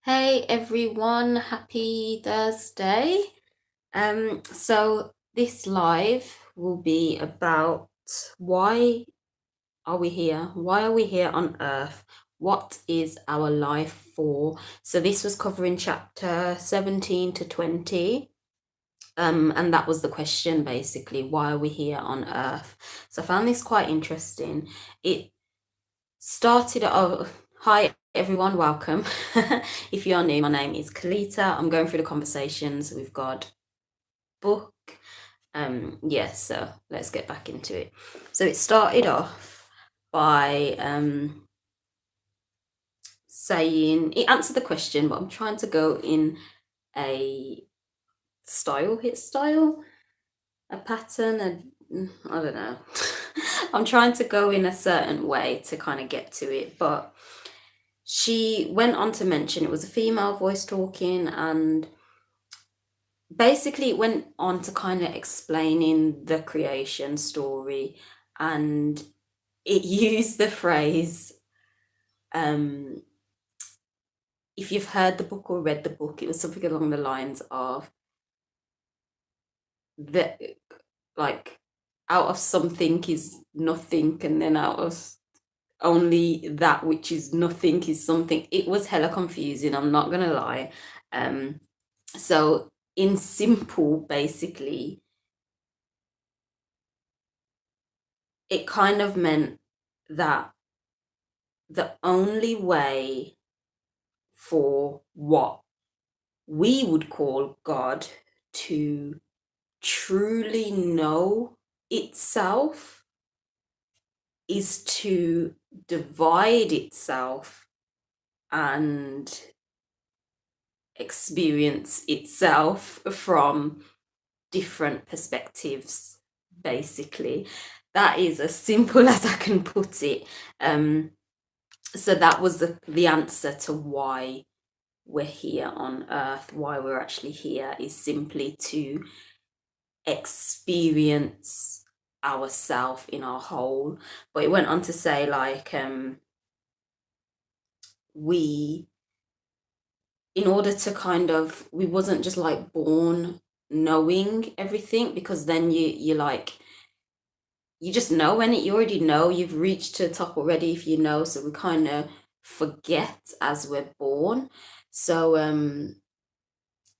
Hey everyone, happy Thursday. So this live will be about why are we here? Why are we here on Earth? What is our life for? So this was covering chapter 17 to 20. And that was the question basically, why are we here on Earth? So I found this quite interesting. It started. Oh, hi everyone, welcome. If you are new, my name is Kelita. I'm going through the conversations with God book. Yes, so let's get back into it. So it started off by saying it answered the question, but I'm trying to go in a a pattern, and I don't know. I'm trying to go in a certain way to kind of get to it, but she went on to mention it was a female voice talking, and basically it went on to kind of explaining the creation story, and it used the phrase, um if you've heard the book or read the book, it was something along the lines of the like out of something is nothing, and then out of only that which is nothing is something. It was hella confusing, I'm not gonna lie. So in simple, basically, it kind of meant that the only way for what we would call God to truly know itself is to divide itself and experience itself from different perspectives, basically. That is as simple as I can put it. So that was the answer to why we're here on Earth, why we're actually here, is simply to experience ourself in our whole. But it went on to say, like, we, in order to kind of, we wasn't just like born knowing everything, because then you like, you just know, and you already know, you've reached to the top already if you know. So we kind of forget as we're born. So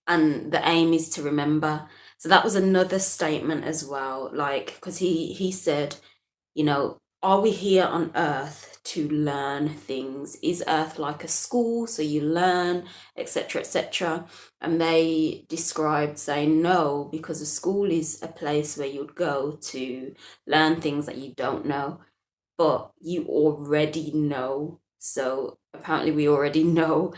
and the aim is to remember. So that was another statement as well, like, because he said, are we here on Earth to learn things? Is Earth like a school, so you learn, etc., etc.? And they described saying no, because a school is a place where you'd go to learn things that you don't know, but you already know. So apparently we already know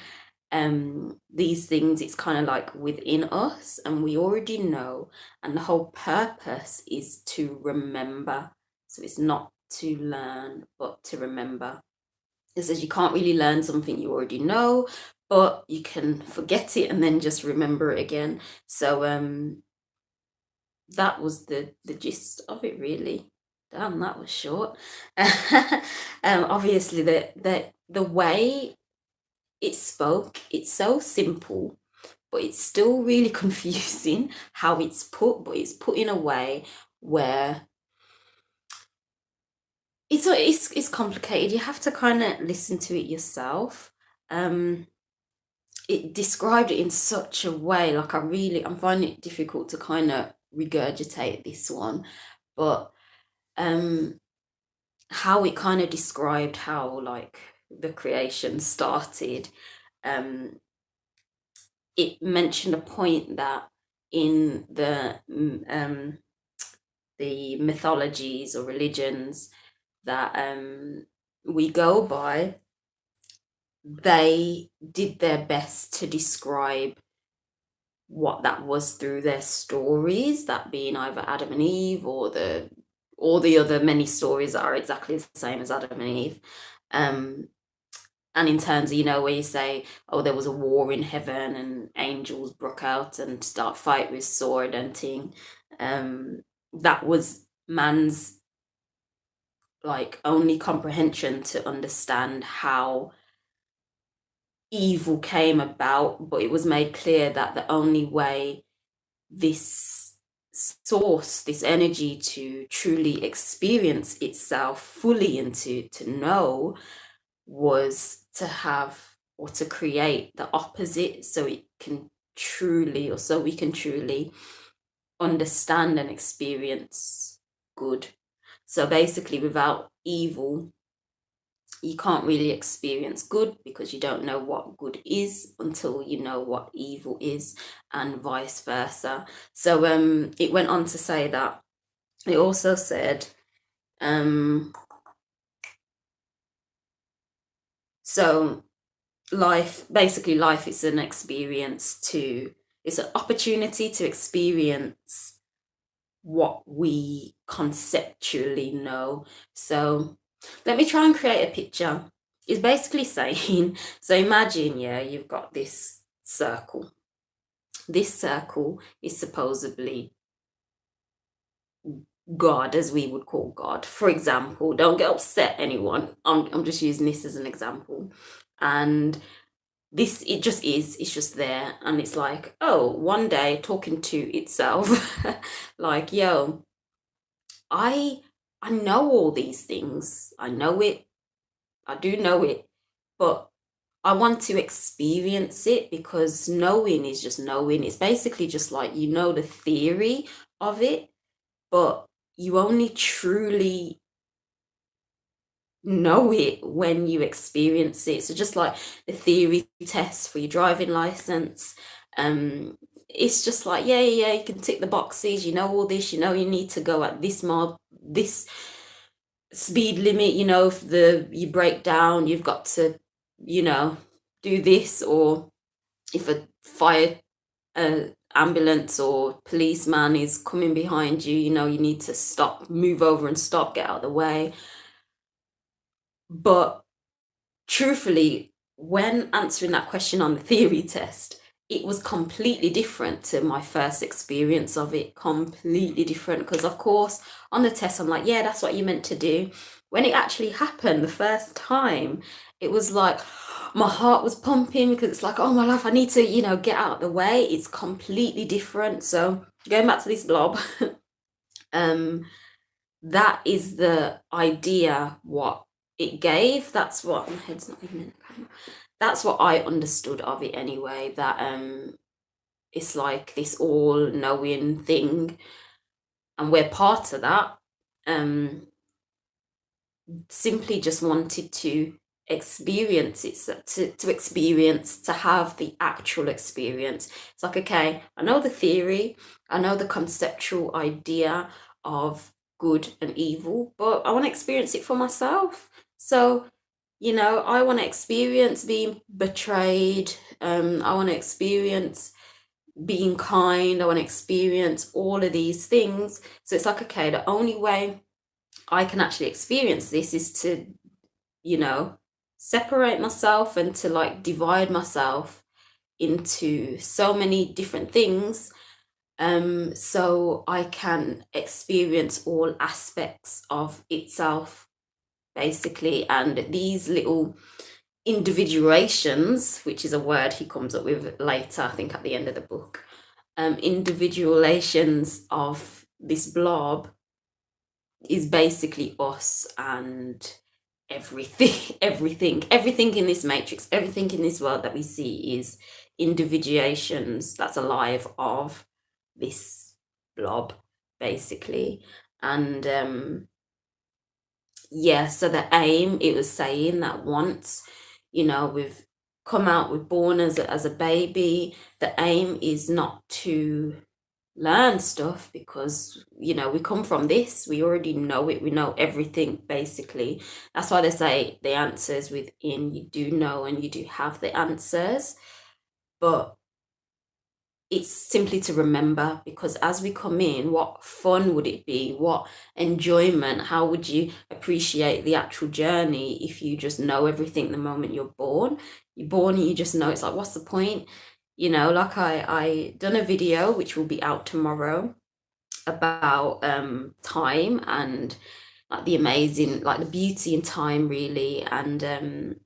these things. It's kind of like within us, and we already know, and the whole purpose is to remember. So it's not to learn but to remember. It says you can't really learn something you already know, but you can forget it and then just remember it again. So that was the gist of it, really. Damn, that was short. Obviously the way it spoke, it's so simple, but it's still really confusing how it's put, but it's put in a way where it's complicated. You have to kind of listen to it yourself. Um, it described it in such a way, like I'm finding it difficult to kind of regurgitate this one, but how it kind of described how, like, the creation started. Um, it mentioned a point that in the mythologies or religions that we go by, they did their best to describe what that was through their stories, that being either Adam and Eve or the other many stories that are exactly the same as Adam and Eve. And in terms of, where you say, oh, there was a war in heaven and angels broke out and start fight with sword and thing, that was man's, like, only comprehension to understand how evil came about, but it was made clear that the only way this source, this energy to truly experience itself fully and to know was to have or to create the opposite so it can truly, or so we can truly understand and experience good. So basically, without evil, you can't really experience good because you don't know what good is until you know what evil is, and vice versa. So it went on to say that it also said so life is an experience to it's an opportunity to experience what we conceptually know. So let me try and create a picture. It's basically saying, so imagine, yeah, you've got this circle. This circle is supposedly God, as we would call God. For example, don't get upset, anyone. I'm just using this as an example. And this, it just is, it's just there. And it's like, oh, one day talking to itself, like, yo, I I know all these things. I know it. I do know it, but I want to experience it because knowing is just knowing. It's basically just like you know the theory of it, but you only truly know it when you experience it. So just like the theory test for your driving license, it's just like yeah, you can tick the boxes. You know all this. You know you need to go at this speed limit. You know if you break down, you've got to, you know, do this, or if a fire ambulance or policeman is coming behind you, you know you need to stop, move over and stop, get out of the way. But truthfully, when answering that question on the theory test, it was completely different to my first experience of it. Completely different. Because, of course, on the test, I'm like, yeah, that's what you meant to do. When it actually happened the first time, it was like my heart was pumping because it's like, oh my life, I need to, you know, get out of the way. It's completely different. So, going back to this blob, um, that is the idea what it gave. That's what my head's not even in the camera. That's what I understood of it anyway. That it's like this all knowing thing, and we're part of that. Um, Simply just wanted to experience it, to experience, to have the actual experience. It's like, okay, I know the theory, I know the conceptual idea of good and evil, but I want to experience it for myself. So, you know, I want to experience being betrayed. I want to experience being kind. I want to experience all of these things. So it's like, okay, the only way I can actually experience this is to, you know, separate myself and to like divide myself into so many different things, so I can experience all aspects of itself, basically. And these little individuations, which is a word he comes up with later, I think at the end of the book, individuations of this blob is basically us and everything, everything in this matrix, everything in this world that we see is individuations that's alive of this blob, basically. And yeah, so the aim, it was saying that once, you know, we've come out, we're born as a baby, the aim is not to learn stuff because, you know, we come from this, we already know it, we know everything, basically. That's why they say the answers within, you do know and you do have the answers, but it's simply to remember, because as we come in, what fun would it be? What enjoyment? How would you appreciate the actual journey if you just know everything the moment you're born? You're born and you just know. It's like, what's the point? You know, like I done a video which will be out tomorrow about time and like the amazing, like the beauty in time, really. And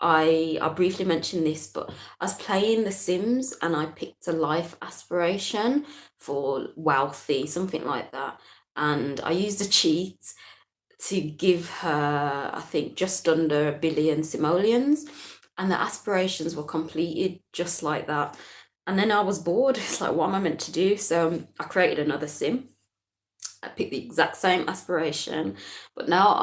I briefly mentioned this, but I was playing The Sims and I picked a life aspiration for wealthy, something like that. And I used a cheat to give her, I think, just under 1 billion simoleons, and the aspirations were completed just like that. And then I was bored. It's like, what am I meant to do? So I created another sim. I picked the exact same aspiration, but now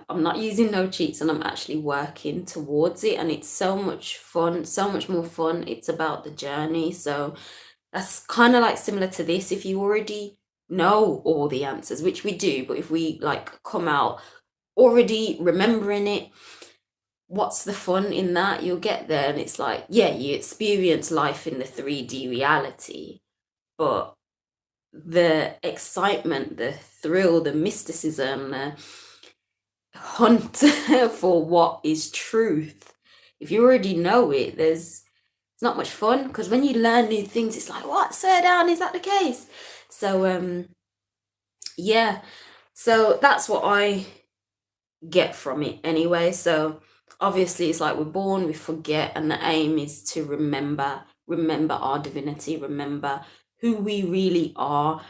I'm not using no cheats and I'm actually working towards it, and it's so much fun, so much more fun. It's about the journey. So that's kind of like similar to this. If you already know all the answers, which we do, but if we like come out already remembering it, what's the fun in that? You'll get there and it's like, yeah, you experience life in the 3D reality, but the excitement, the thrill, the mysticism, the hunt for what is truth, if you already know it, it's not much fun, because when you learn new things, it's like, what? Swear down, is that the case? So yeah, so that's what I get from it anyway. So obviously it's like we're born, we forget, and the aim is to remember our divinity, remember who we really are,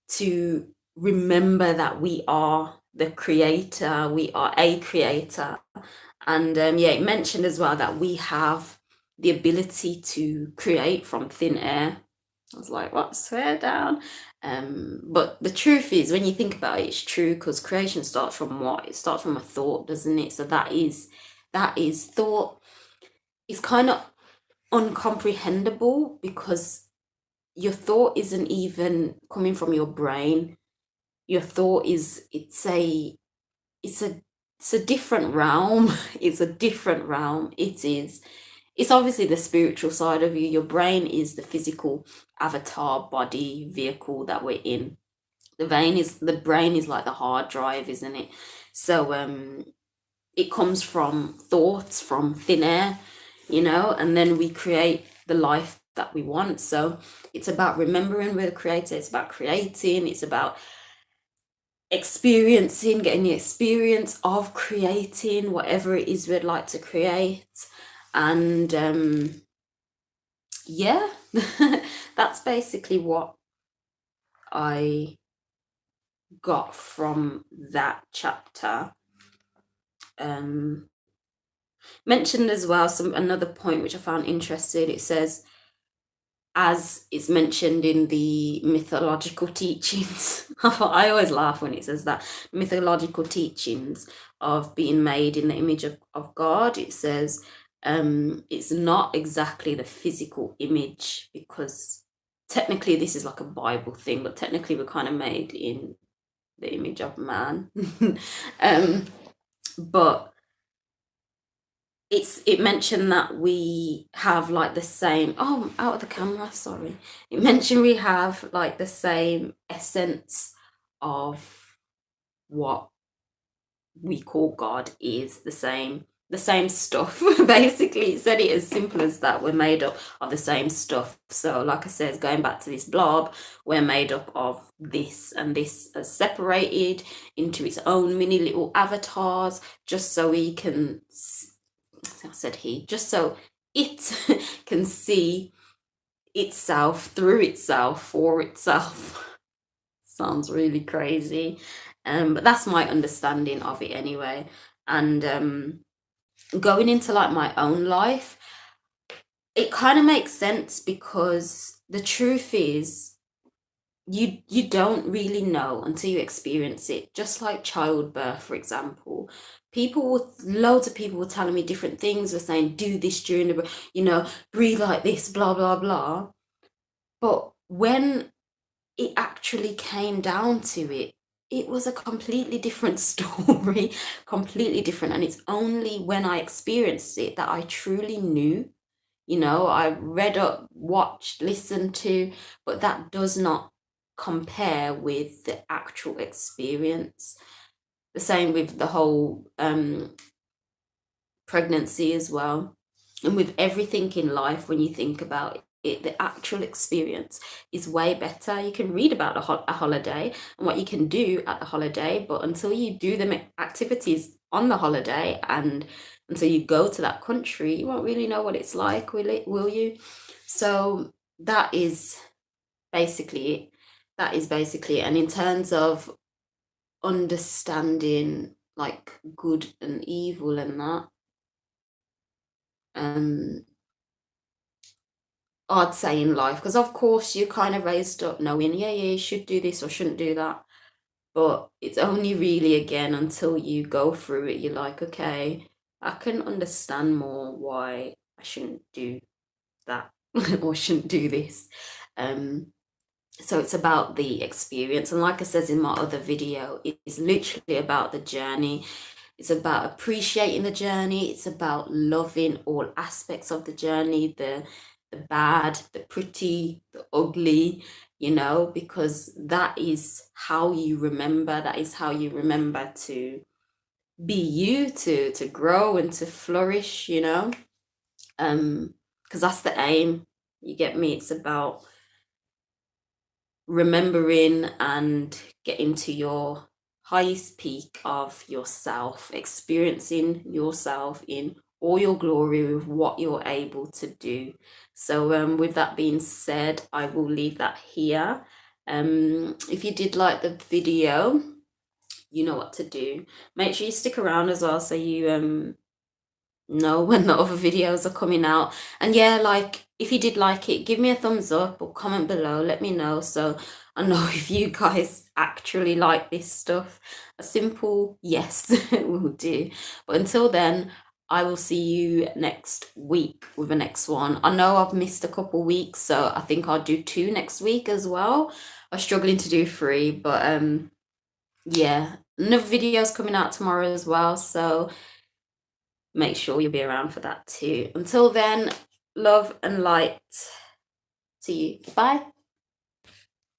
to remember that we are the creator, we are a creator. And yeah, it mentioned as well that we have the ability to create from thin air. I was like, what? Swear down. But the truth is, when you think about it, it's true, because creation starts from what? It starts from a thought, doesn't it? So that is thought. It's kind of uncomprehendable, because your thought isn't even coming from your brain. Your thought is, it's a it's a different realm. It's a different realm. It's obviously the spiritual side of you. Your brain is the physical avatar body vehicle that we're in. The brain is like the hard drive, isn't it? So it comes from thoughts, from thin air, and then we create the life that we want. So it's about remembering we're the creator, it's about creating, it's about experiencing, getting the experience of creating whatever it is we'd like to create. And yeah, that's basically what I got from that chapter. Mentioned as well another point which I found interesting. It says, as it's mentioned in the mythological teachings, I always laugh when it says that, mythological teachings of being made in the image of God. It says it's not exactly the physical image, because technically this is like a Bible thing, but technically we're kind of made in the image of man. But it mentioned that we have like the same, oh, out of the camera, sorry. It mentioned we have like the same essence of what we call God, is the same stuff. Basically, it said it as simple as that. We're made up of the same stuff. So like I said, going back to this blob, we're made up of this, and this is separated into its own mini little avatars, just so we can, I said he, just so it can see itself through itself for itself. Sounds really crazy. But that's my understanding of it anyway. And going into like my own life, it kind of makes sense, because the truth is, you don't really know until you experience it. Just like childbirth, for example, loads of people were telling me different things, were saying, do this during breathe like this, blah blah blah. But when it actually came down to it, it was a completely different story, completely different. And it's only when I experienced it that I truly knew. I read up, watched, listened to, but that does not compare with the actual experience. The same with the whole pregnancy as well. And with everything in life, when you think about it, the actual experience is way better. You can read about a holiday and what you can do at the holiday, but until you do the activities on the holiday, and until you go to that country, you won't really know what it's like, will you? So that is basically it. That is basically it. And in terms of understanding like good and evil and that, um, I'd say in life, because of course you're kind of raised up knowing, yeah, yeah, you should do this or shouldn't do that. But it's only really again until you go through it, you're like, okay, I can understand more why I shouldn't do that or shouldn't do this. Um, so it's about the experience. And like I says in my other video, it is literally about the journey. It's about appreciating the journey. It's about loving all aspects of the journey, the bad, the pretty, the ugly, because that is how you remember. That is how you remember to be you, to grow and to flourish, because that's the aim. You get me? It's about remembering and getting to your highest peak of yourself, experiencing yourself in all your glory with what you're able to do. So, with that being said, I will leave that here. If you did like the video, you know what to do. Make sure you stick around as well so you know when the other videos are coming out. And yeah, like if you did like it, give me a thumbs up or comment below, let me know so I know if you guys actually like this stuff. A simple yes will do. But until then, I will see you next week with the next one. I know I've missed a couple weeks, so I think I'll do 2 next week as well. I'm struggling to do 3, but yeah, another video's coming out tomorrow as well, so make sure you'll be around for that too. Until then, love and light to you. Bye.